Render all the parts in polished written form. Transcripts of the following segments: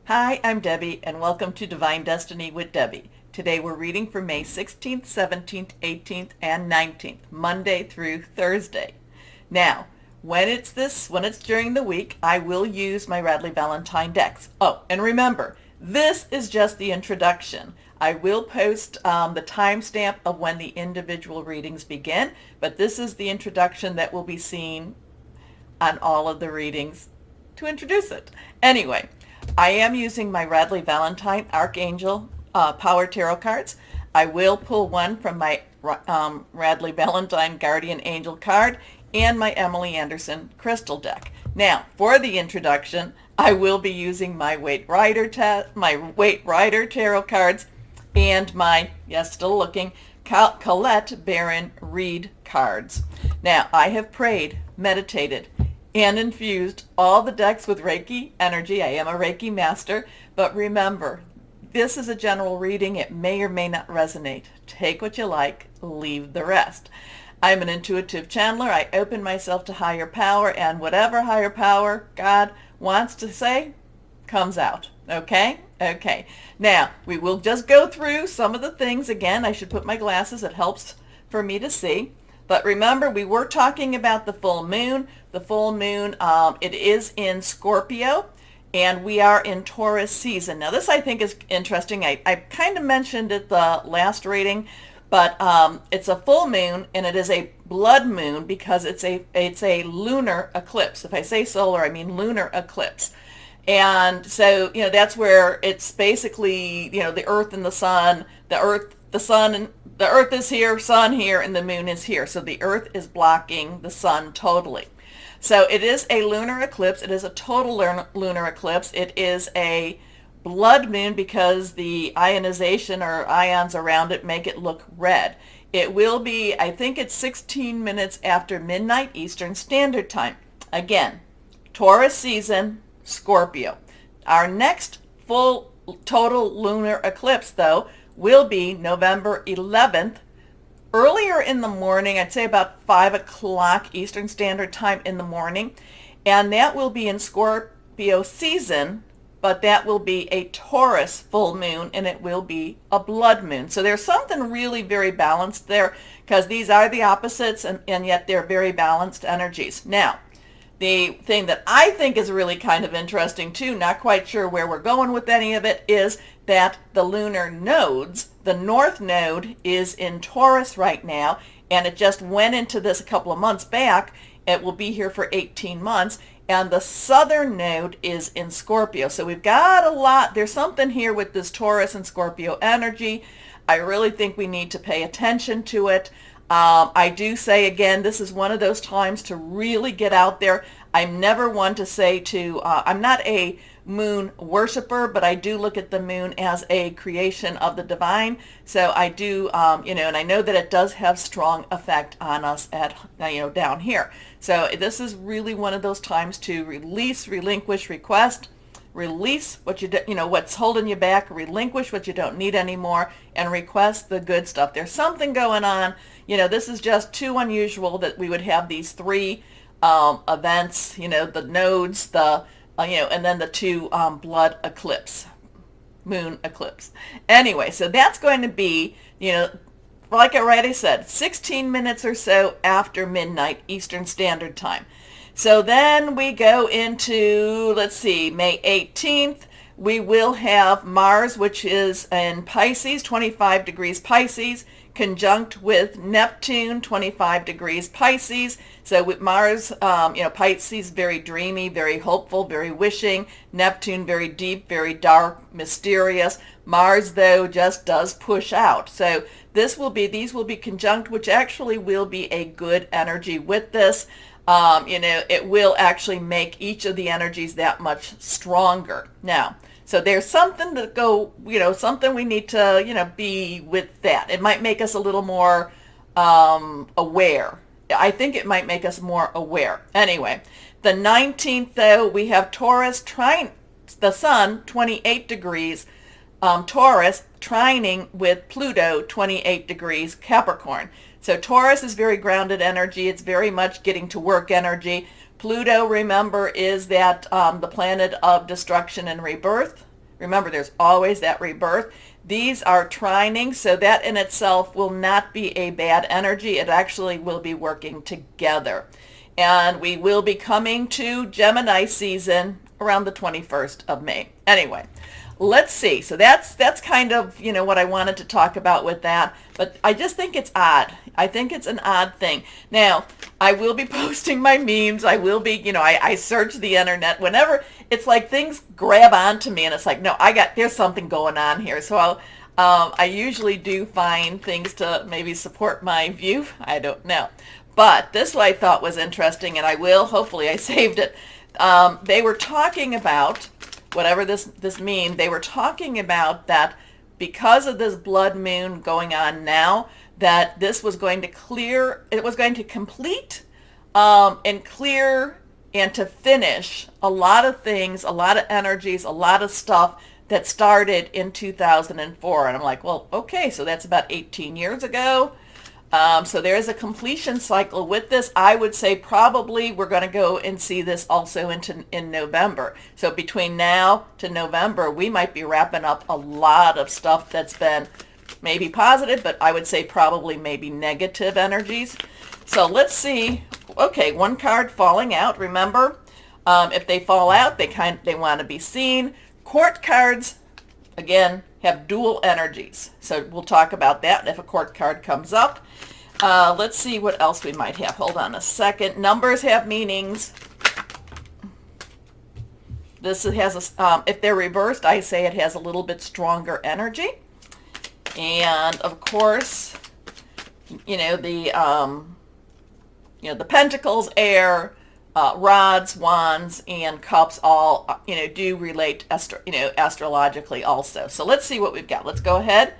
Hi, I'm Debbie, and welcome to Divine Destiny with Debbie. Today we're reading for May 16th, 17th, 18th, and 19th, Monday through Thursday. Now, when it's during the week, I will use my Radley Valentine decks. Oh, and remember, this is just the introduction. I will post the timestamp of when the individual readings begin, but this is the introduction that will be seen on all of the readings to introduce it. Anyway, I am using my Radley Valentine Archangel Power Tarot cards. I will pull one from my Radley Valentine Guardian Angel card and my Emily Anderson Crystal deck. Now, for the introduction, I will be using my Waite Rider Tarot cards and my, yes, still looking, Colette Baron Reed cards. Now, I have prayed, meditated, and infused all the decks with Reiki energy. I am a Reiki master, but remember, this is a general reading. It may or may not resonate. Take what you like, leave the rest. I'm an intuitive channeler. I open myself to higher power, and whatever higher power God wants to say comes out. Okay? Okay. Now, we will just go through some of the things. Again, I should put my glasses. It helps for me to see. But remember, we were talking about the full moon. The full moon, it is in Scorpio, and we are in Taurus season. Now, this I think is interesting. I kind of mentioned it the last reading, but it's a full moon, and it is a blood moon because it's a lunar eclipse. If I say solar, I mean lunar eclipse. And so, that's where it's basically, the earth and the sun, the earth is here, sun here, and the moon is here. So the earth is blocking the sun totally. So it is a lunar eclipse. It is a total lunar eclipse. It is a blood moon because the ionization or ions around it make it look red. It will be, I think it's 16 minutes after midnight Eastern Standard Time. Again, Taurus season, Scorpio. Our next full total lunar eclipse, though, will be November 11th, earlier in the morning. I'd say about 5 o'clock Eastern Standard Time in the morning, and that will be in Scorpio season, but that will be a Taurus full moon, and it will be a blood moon. So there's something really very balanced there, because these are the opposites, and yet they're very balanced energies. Now, the thing that I think is really kind of interesting too, not quite sure where we're going with any of it, is that the lunar nodes, the north node is in Taurus right now, and it just went into this a couple of months back. It will be here for 18 months, and the southern node is in Scorpio. So we've got a lot. There's something here with this Taurus and Scorpio energy. I really think we need to pay attention to it. I do say, again, this is one of those times to really get out there. I'm never one to say I'm not a moon worshiper, but I do look at the moon as a creation of the divine. So I do, and I know that it does have strong effect on us down here. So this is really one of those times to release, relinquish, request. Release what what's holding you back, relinquish what you don't need anymore, and request the good stuff. There's something going on. This is just too unusual that we would have these three events, the nodes, and then the two blood eclipse, moon eclipse. Anyway, so that's going to be, like I already said, 16 minutes or so after midnight Eastern Standard Time. So then we go into, let's see, May 18th. We will have Mars, which is in Pisces, 25 degrees Pisces, conjunct with Neptune, 25 degrees Pisces. So with Mars, Pisces, very dreamy, very hopeful, very wishing. Neptune, very deep, very dark, mysterious. Mars, though, just does push out. So these will be conjunct, which actually will be a good energy with this. It will actually make each of the energies that much stronger. Now, so there's something something we need to, be with that. It might make us a little more aware. I think it might make us more aware. Anyway, the 19th, though, we have Taurus trine the Sun, 28 degrees, Taurus trining with Pluto, 28 degrees Capricorn. So Taurus is very grounded energy. It's very much getting to work energy. Pluto, remember, is that the planet of destruction and rebirth. Remember, there's always that rebirth. These are trining, so that in itself will not be a bad energy. It actually will be working together. And we will be coming to Gemini season around the 21st of May. Anyway, let's see. So that's kind of, what I wanted to talk about with that. But I just think it's odd. I think it's an odd thing. Now, I will be posting my memes. I will be, I search the internet. Whenever it's like things grab onto me and it's like, no, there's something going on here. So I usually do find things to maybe support my view. I don't know. But this one I thought was interesting, and hopefully I saved it. They were talking about, whatever this means, they were talking about that because of this blood moon going on now, that this was going to clear, it was going to complete and clear and to finish a lot of things, a lot of energies, a lot of stuff that started in 2004. And I'm like, well, okay, so that's about 18 years ago. So there's a completion cycle with this. I would say probably we're going to go and see this also in November. So between now to November, we might be wrapping up a lot of stuff that's been maybe positive, but I would say probably maybe negative energies. So let's see. Okay, one card falling out. Remember, if they fall out, they want to be seen. Court cards, again, have dual energies. So we'll talk about that if a court card comes up. Let's see what else we might have. Hold on a second. Numbers have meanings. This has if they're reversed, I say it has a little bit stronger energy. And of course, the pentacles, air, rods, wands, and cups all, do relate, astrologically also. So let's see what we've got. Let's go ahead.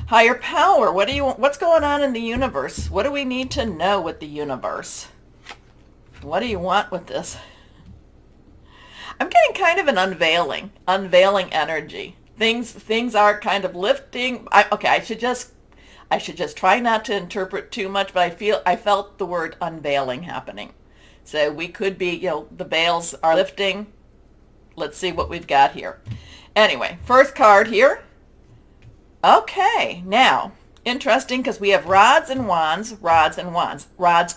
Higher power. What's going on in the universe? What do we need to know with the universe? What do you want with this? I'm getting kind of an unveiling energy. Things are kind of lifting. I should just try not to interpret too much, but I felt the word unveiling happening. So we could be, the veils are lifting. Let's see what we've got here. Anyway, first card here. Okay, now, interesting because we have rods and wands, rods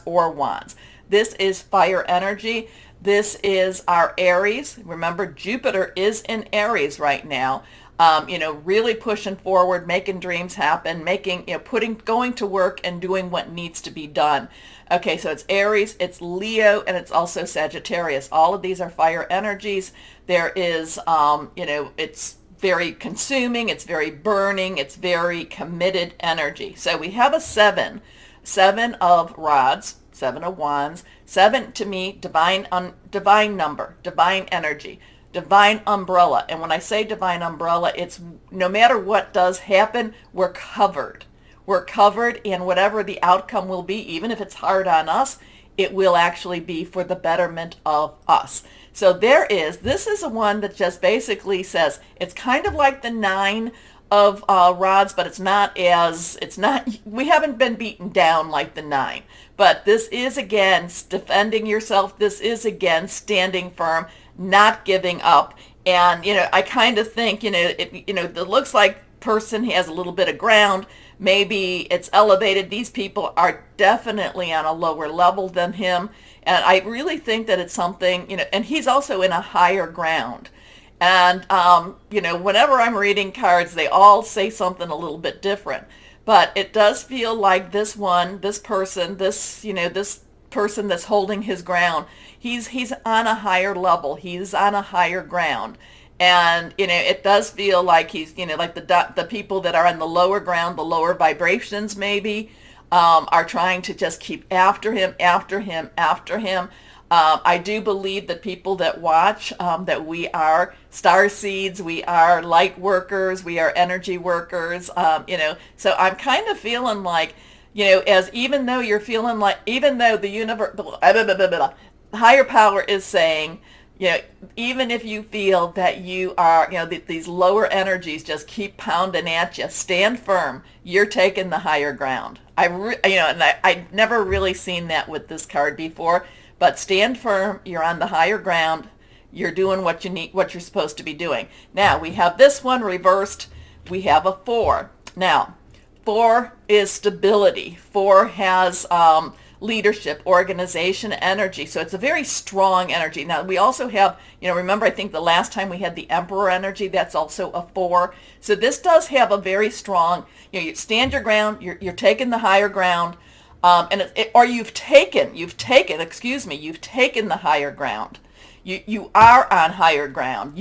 or wands. This is fire energy. This is our Aries. Remember, Jupiter is in Aries right now. Really pushing forward, making dreams happen, going to work and doing what needs to be done. Okay, so it's Aries, it's Leo, and it's also Sagittarius. All of these are fire energies. There is, it's very consuming, it's very burning, it's very committed energy. So we have a seven of rods, 7 of wands, 7 to me, divine number, divine energy, divine umbrella. And when I say divine umbrella, it's no matter what does happen, we're covered. We're covered, and whatever the outcome will be, even if it's hard on us, it will actually be for the betterment of us. So this is a one that just basically says, it's kind of like the 9 of rods, but we haven't been beaten down like the 9. But this is, again, defending yourself. This is, again, standing firm, not giving up. And, I kind of think, it looks like person has a little bit of ground. Maybe it's elevated. These people are definitely on a lower level than him. And I really think that it's something, and he's also in a higher ground. And, whenever I'm reading cards, they all say something a little bit different. But it does feel like this person that's holding his ground, he's on a higher level. He's on a higher ground. And, it does feel like he's, like the people that are on the lower ground, the lower vibrations maybe, are trying to just keep after him. I do believe that people that watch, that we are star seeds, we are light workers, we are energy workers, so I'm kind of feeling like, even though the universe, higher power is saying, even if you feel that you are, these lower energies just keep pounding at you, stand firm. You're taking the higher ground. I've never really seen that with this card before, but stand firm. You're on the higher ground. you're doing what you need, what you're supposed to be doing. Now we have this one reversed. We have a 4. Now 4 is stability. 4 has leadership, organization, energy. So it's a very strong energy. Now we also have, remember I think the last time we had the Emperor energy, that's also a 4. So this does have a very strong, you stand your ground, you're taking the higher ground, or you've taken the higher ground. You are on higher ground.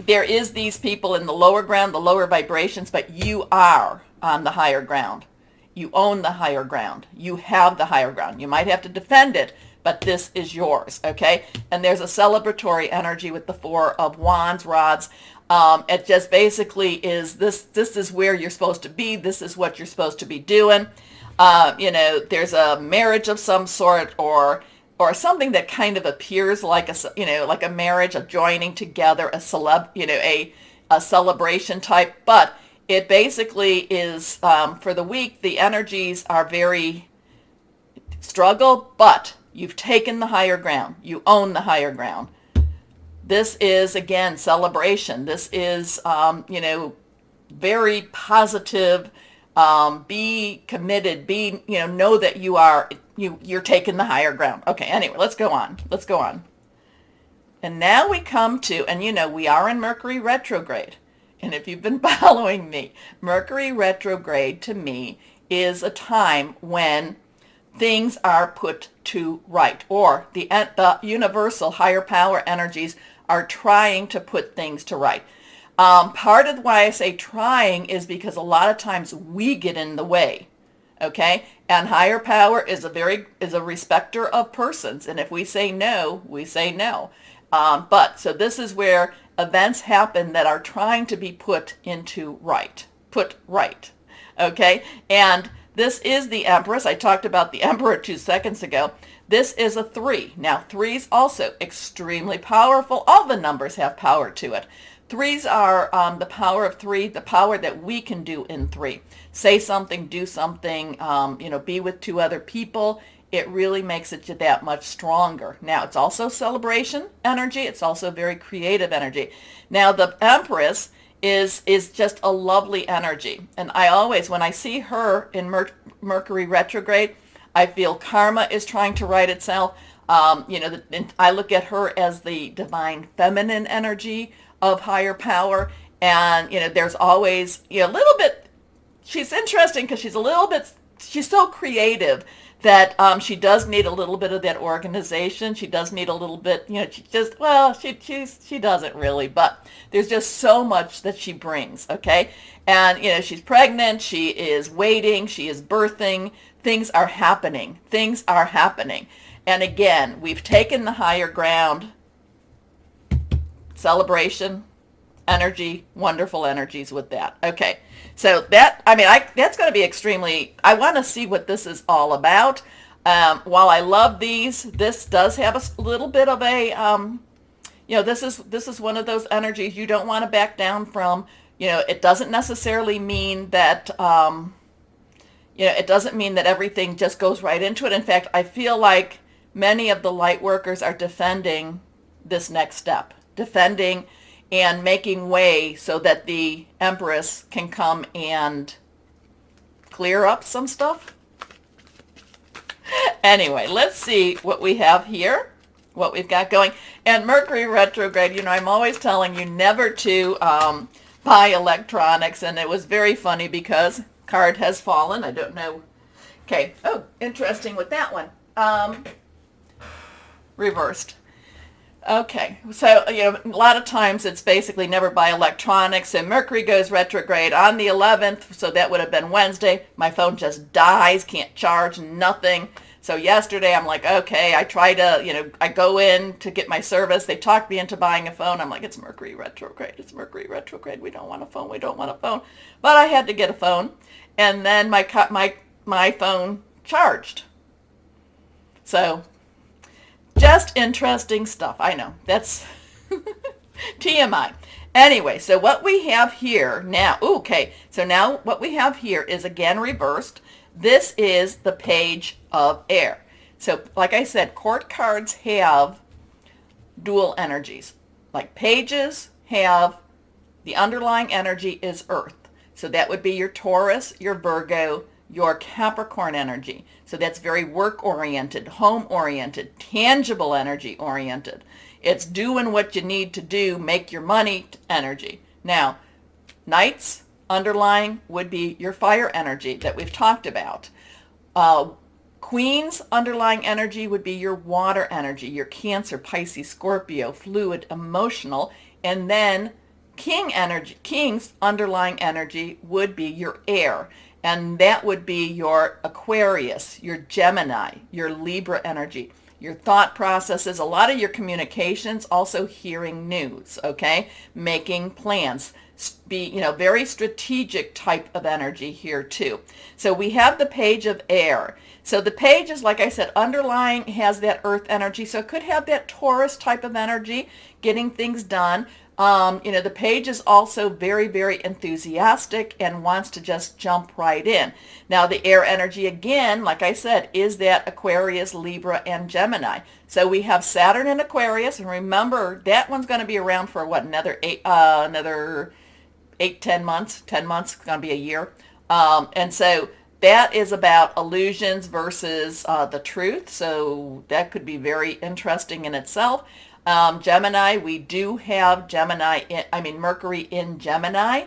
There is these people in the lower ground, the lower vibrations, but you are on the higher ground. You own the higher ground. You have the higher ground. You might have to defend it, but this is yours, okay? And there's a celebratory energy with the 4 of Wands, rods. It just basically is this is where you're supposed to be. This is what you're supposed to be doing. There's a marriage of some sort or something that kind of appears like a marriage, a joining together, a celebration type, but it basically is, for the week, the energies are very struggle, but you've taken the higher ground. You own the higher ground. This is, again, celebration. This is, very positive. Be committed. Know that you're taking the higher ground. Okay, anyway, let's go on. And now we come to, and we are in Mercury retrograde. And if you've been following me, Mercury retrograde to me is a time when things are put to right, or the universal higher power energies are trying to put things to right. Part of why I say trying is because a lot of times we get in the way, okay? And higher power is a respecter of persons, and if we say no, we say no. So this is where events happen that are trying to be put right, okay? And this is the Empress. I talked about the Emperor 2 seconds ago. This is a 3. Now, 3's also extremely powerful. All the numbers have power to it. 3's are the power of 3, the power that we can do in 3. Say something, do something, be with 2 other people. It really makes it that much stronger. Now, it's also celebration energy. It's also very creative energy. Now, the Empress is just a lovely energy. And I always, when I see her in Mercury retrograde, I feel karma is trying to right itself. I look at her as the divine feminine energy of higher power. And, there's always, a little bit, she's interesting because she's so creative that she does need a little bit of that organization. She does need a little bit, she doesn't really, but there's just so much that she brings, okay? And, she's pregnant, she is waiting, she is birthing, things are happening. And again, we've taken the higher ground, celebration, energy, wonderful energies with that. Okay, so that's going to be extremely, I want to see what this is all about. While I love these, this does have a little bit of a, this is one of those energies you don't want to back down from. It doesn't necessarily mean that, it doesn't mean that everything just goes right into it. In fact, I feel like many of the light workers are defending this next step, defending and making way so that the Empress can come and clear up some stuff. Anyway, let's see what we have here, what we've got going. And Mercury retrograde, I'm always telling you never to buy electronics, and it was very funny because card has fallen. I don't know. Okay. Oh, interesting with that one. Reversed. Okay, so a lot of times it's basically never buy electronics, and Mercury goes retrograde on the 11th, so that would have been Wednesday. My phone just dies, can't charge, nothing. So yesterday I'm like, okay, I try to, I go in to get my service. They talked me into buying a phone. I'm like, it's Mercury retrograde. We don't want a phone. But I had to get a phone, and then my phone charged. So just interesting stuff. I know. That's TMI. Anyway, so what we have here now, so now what we have here is again reversed. This is the Page of Air. So like I said, court cards have dual energies. Like pages have, the underlying energy is earth. So that would be your Taurus, your Virgo, your Capricorn energy. So that's very work-oriented, home-oriented, tangible energy-oriented. It's doing what you need to do, make your money energy. Now, Knights underlying would be your fire energy that we've talked about. Queen's underlying energy would be your water energy, your Cancer, Pisces, Scorpio, fluid, emotional. And then King's underlying energy would be your air. And that would be your Aquarius, your Gemini, your Libra energy, your thought processes, a lot of your communications, also hearing news, okay? Making plans, be, very strategic type of energy here too. So we have the page of air. So the page is, like I said, underlying has that earth energy. So it could have that Taurus type of energy, getting things done. The page is also very, very enthusiastic and wants to just jump right in. Now, the air energy, again, like I said, is that Aquarius, Libra, and Gemini. So we have Saturn in Aquarius, and remember, that one's going to be around for what, another 10 months. 10 months, it's going to be a year. And so that is about illusions versus the truth. So that could be very interesting in itself. Gemini, we do have Mercury in Gemini,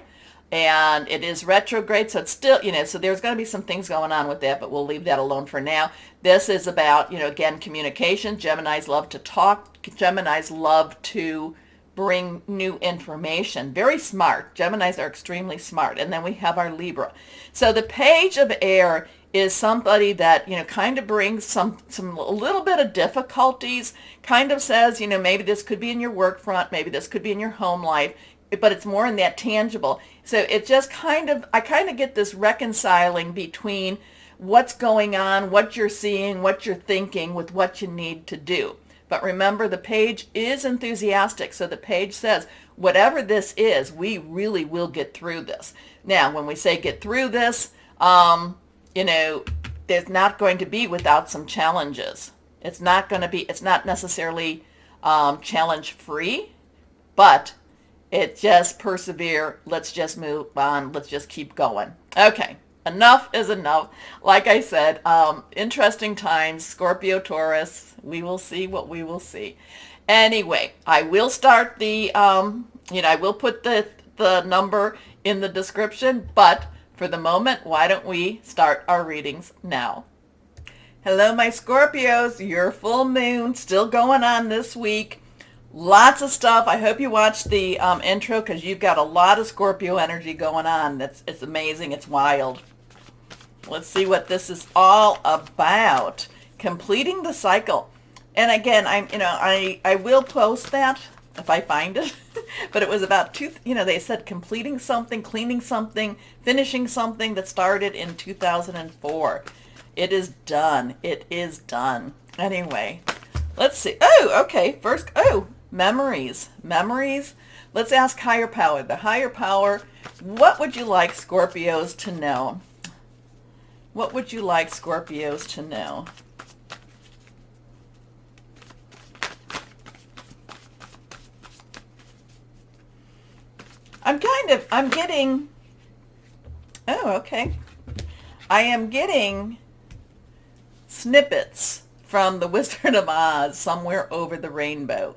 and it is retrograde, so it's still, so there's going to be some things going on with that, but we'll leave that alone for now. This is about, again, communication. Geminis love to talk. Geminis love to bring new information. Very smart. Geminis are extremely smart. And then we have our Libra. So the page of air is somebody that, kind of brings some a little bit of difficulties, kind of says, maybe this could be in your work front, maybe this could be in your home life, but it's more in that tangible. So it just I kind of get this reconciling between what's going on, what you're seeing, what you're thinking with what you need to do. But remember, the page is enthusiastic. So the page says, whatever this is, we really will get through this. Now, when we say get through this, there's not going to be without some challenges. It's not necessarily challenge free, but it just persevere. Let's just move on. Let's just keep going. Okay. Enough is enough. Like I said, interesting times, Scorpio, Taurus. We will see what we will see. Anyway, I will start I will put the number in the description, but for the moment, why don't we start our readings now? Hello, my Scorpios. Your full moon still going on this week. Lots of stuff. I hope you watched the intro, because you've got a lot of Scorpio energy going on. It's amazing. It's wild. Let's see what this is all about. Completing the cycle. And again, I will post that if I find it. But it was about they said completing something, cleaning something, finishing something that started in 2004. It is done. It is done. Anyway, let's see. Oh, okay. First, memories. Memories. Let's ask higher power. The higher power, what would you like Scorpios to know? What would you like Scorpios to know? I'm getting, okay. I am getting snippets from the Wizard of Oz, Somewhere Over the Rainbow.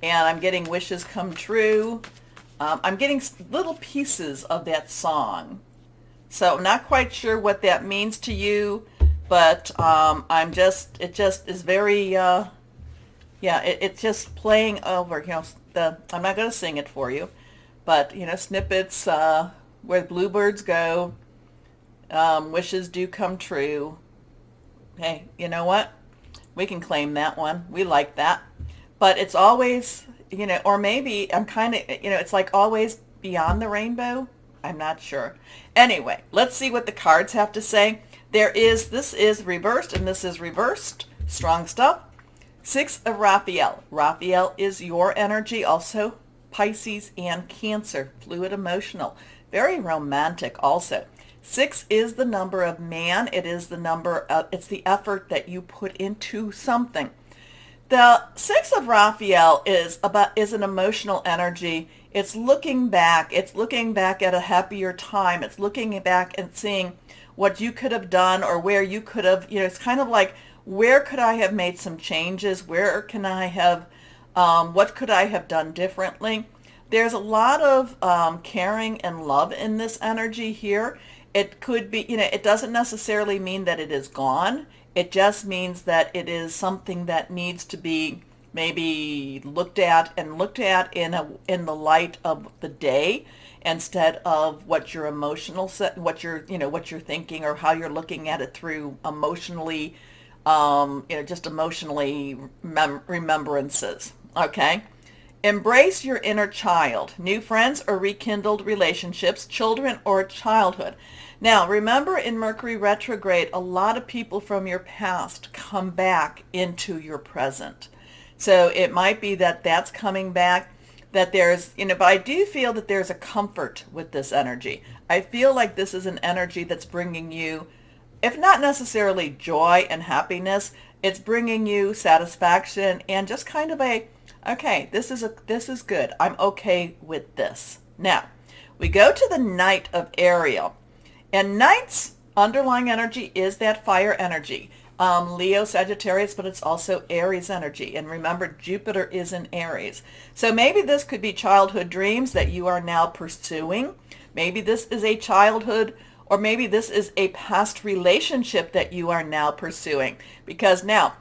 And I'm getting wishes come true. I'm getting little pieces of that song. So I'm not quite sure what that means to you, but it just is very, it's just playing over, I'm not going to sing it for you, but, snippets, where bluebirds go, wishes do come true. Hey, you know what? We can claim that one. We like that. But it's always, or maybe I'm kind of, it's like always beyond the rainbow. I'm not sure. Anyway, let's see what the cards have to say. This is reversed, and this is reversed. Strong stuff. 6 of Raphael. Raphael is your energy, also Pisces and Cancer. Fluid, emotional. Very romantic also. 6 is the number of man. It is the number of, it's the effort that you put into something. The Six of Raphael is an emotional energy. It's looking back. It's looking back at a happier time. It's looking back and seeing what you could have done or where you could have, it's kind of like, where could I have made some changes? Where can I have, what could I have done differently? There's a lot of caring and love in this energy here. It could be, it doesn't necessarily mean that it is gone. It just means that it is something that needs to be maybe looked at in the light of the day instead of what your what you're thinking or how you're looking at it through emotionally, just emotionally remembrances. Okay. Embrace your inner child, new friends or rekindled relationships, children or childhood. Now, remember in Mercury retrograde, a lot of people from your past come back into your present. So it might be that that's coming back, that there's, but I do feel that there's a comfort with this energy. I feel like this is an energy that's bringing you, if not necessarily joy and happiness, it's bringing you satisfaction and just kind of okay, this is good. I'm okay with this. Now, we go to the Knight of Ariel. And Knight's underlying energy is that fire energy. Leo, Sagittarius, but it's also Aries energy. And remember, Jupiter is in Aries. So maybe this could be childhood dreams that you are now pursuing. Maybe this is a childhood, or maybe this is a past relationship that you are now pursuing. Because now,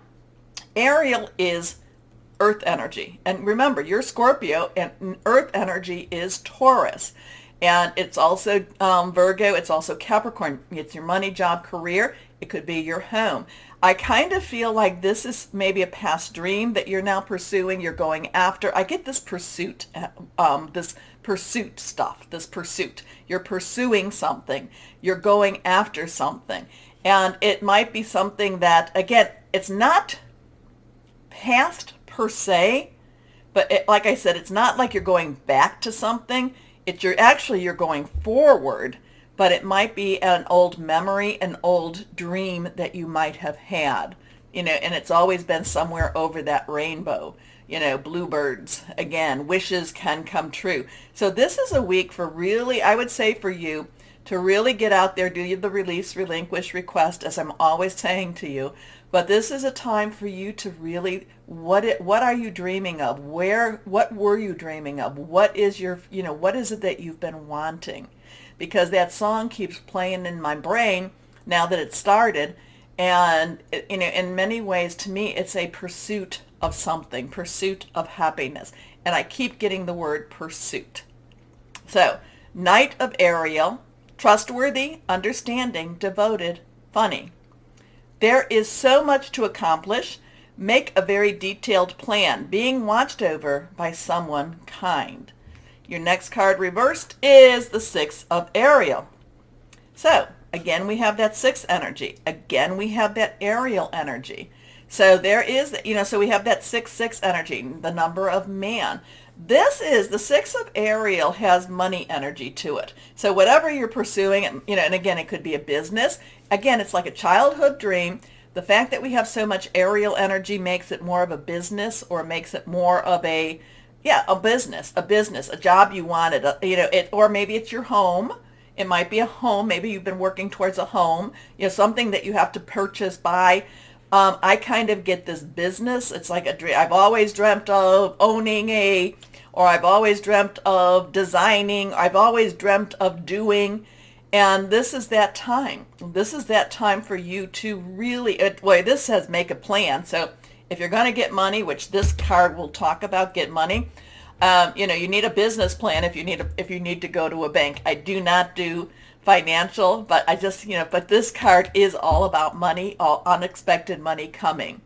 Ariel is earth energy. And remember, you're Scorpio, and earth energy is Taurus. And it's also Virgo, it's also Capricorn. It's your money, job, career. It could be your home. I kind of feel like this is maybe a past dream that you're now pursuing, you're going after. I get this pursuit, stuff, this pursuit. You're pursuing something. You're going after something. And it might be something that, again, it's not past per se, but like I said, it's not like you're going back to something. You're going forward, but it might be an old memory, an old dream that you might have had, and it's always been somewhere over that rainbow, bluebirds, again, wishes can come true. So this is a week for really, I would say for you, to really get out there, do the release, relinquish, request, as I'm always saying to you. But this is a time for you to really, what are you dreaming of? What were you dreaming of? What is what is it that you've been wanting? Because that song keeps playing in my brain now that it started. And, in many ways, to me, it's a pursuit of something, pursuit of happiness. And I keep getting the word pursuit. So, Knight of Ariel, trustworthy, understanding, devoted, funny. There is so much to accomplish. Make a very detailed plan, being watched over by someone kind. Your next card reversed is the Six of Ariel. So, again, we have that six energy. Again, we have that Ariel energy. So there is, so we have that 6-6 energy, the number of man. This is, the Six of Ariel has money energy to it. So whatever you're pursuing, and again, it could be a business. Again, it's like a childhood dream. The fact that we have so much Ariel energy makes it more of a business, or makes it more of a business, a job you wanted, or maybe it's your home. It might be a home. Maybe you've been working towards a home, something that you have to purchase, buy. I kind of get this business. It's like a dream. I've always dreamt of owning or I've always dreamt of designing. I've always dreamt of doing. And this is that time. This is that time for you to really, this says make a plan. So if you're going to get money, which this card will talk about, get money, you need a business plan if you need to go to a bank. I do not do financial, but I just, but this card is all about money, all unexpected money coming.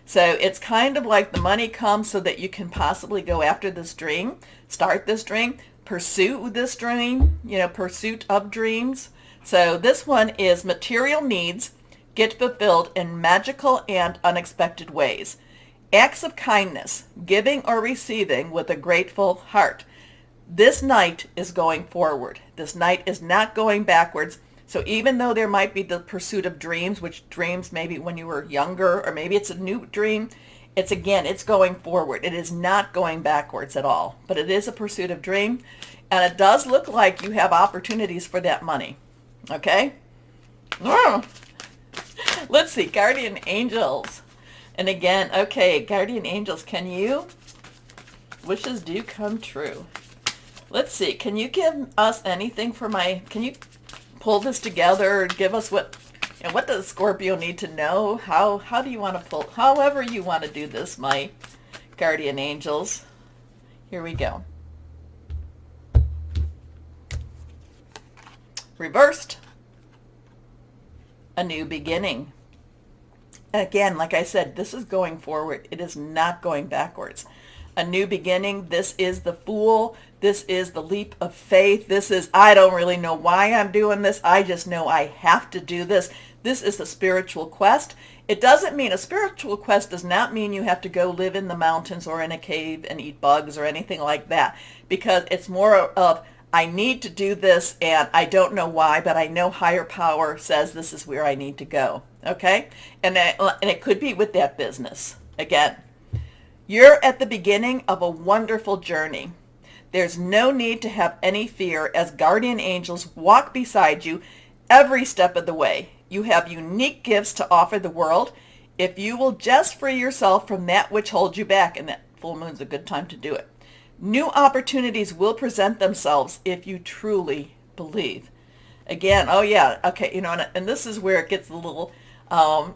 So it's kind of like the money comes so that you can possibly go after this dream, start this dream, pursue this dream, pursuit of dreams. So this one is material needs get fulfilled in magical and unexpected ways. Acts of kindness, giving or receiving with a grateful heart. This night is going forward. This night is not going backwards. So even though there might be the pursuit of dreams, which dreams maybe when you were younger, or maybe it's a new dream, It's going forward. It is not going backwards at all, but it is a pursuit of dream, and it does look like you have opportunities for that money. Okay? Let's see, guardian angels. And again, okay, guardian angels, can you? Wishes do come true. Let's see, can you give us anything for can you pull this together, give us what does Scorpio need to know? How do you want to pull, however you want to do this, my guardian angels. Here we go. Reversed. A new beginning. Again, like I said, this is going forward. It is not going backwards. A new beginning. This is the Fool. This is the leap of faith. This is, I don't really know why I'm doing this. I just know I have to do this. This is a spiritual quest. It doesn't mean, a spiritual quest does not mean you have to go live in the mountains or in a cave and eat bugs or anything like that, because it's more of, I need to do this and I don't know why, but I know higher power says this is where I need to go. Okay? And it could be with that business. Again, you're at the beginning of a wonderful journey. There's no need to have any fear as guardian angels walk beside you every step of the way. You have unique gifts to offer the world if you will just free yourself from that which holds you back, and that full moon's a good time to do it. New opportunities will present themselves if you truly believe. Again, oh yeah, okay, and this is where it gets a little,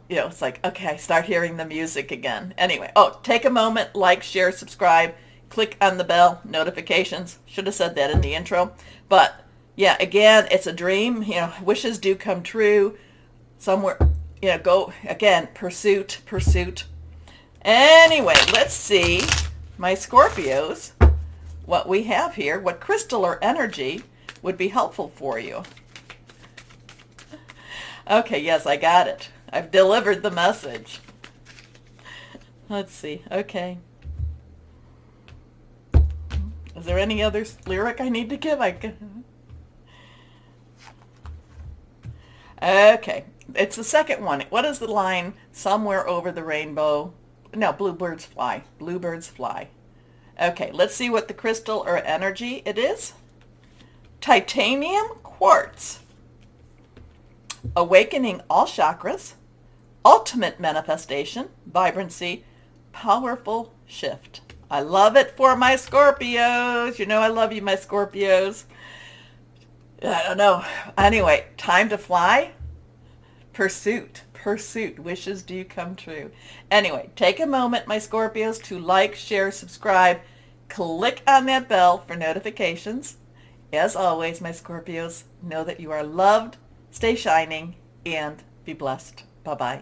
it's like, okay, I start hearing the music again. Anyway, take a moment, like, share, subscribe, click on the bell, notifications. Should have said that in the intro. But yeah, again, it's a dream. Wishes do come true. Somewhere, go, again, pursuit. Anyway, let's see, my Scorpios, what we have here, what crystal or energy would be helpful for you. Okay, yes, I got it. I've delivered the message. Let's see, okay. Is there any other lyric I need to give? Okay, it's the second one. What is the line? Somewhere over the rainbow. No, bluebirds fly. Bluebirds fly. Okay, let's see what the crystal or energy it is. Titanium quartz. Awakening all chakras. Ultimate manifestation. Vibrancy. Powerful shift. I love it for my Scorpios. I love you, my Scorpios. I don't know. Anyway, time to fly. Pursuit. Wishes do come true. Anyway, take a moment, my Scorpios, to like, share, subscribe. Click on that bell for notifications. As always, my Scorpios, know that you are loved, stay shining, and be blessed. Bye-bye.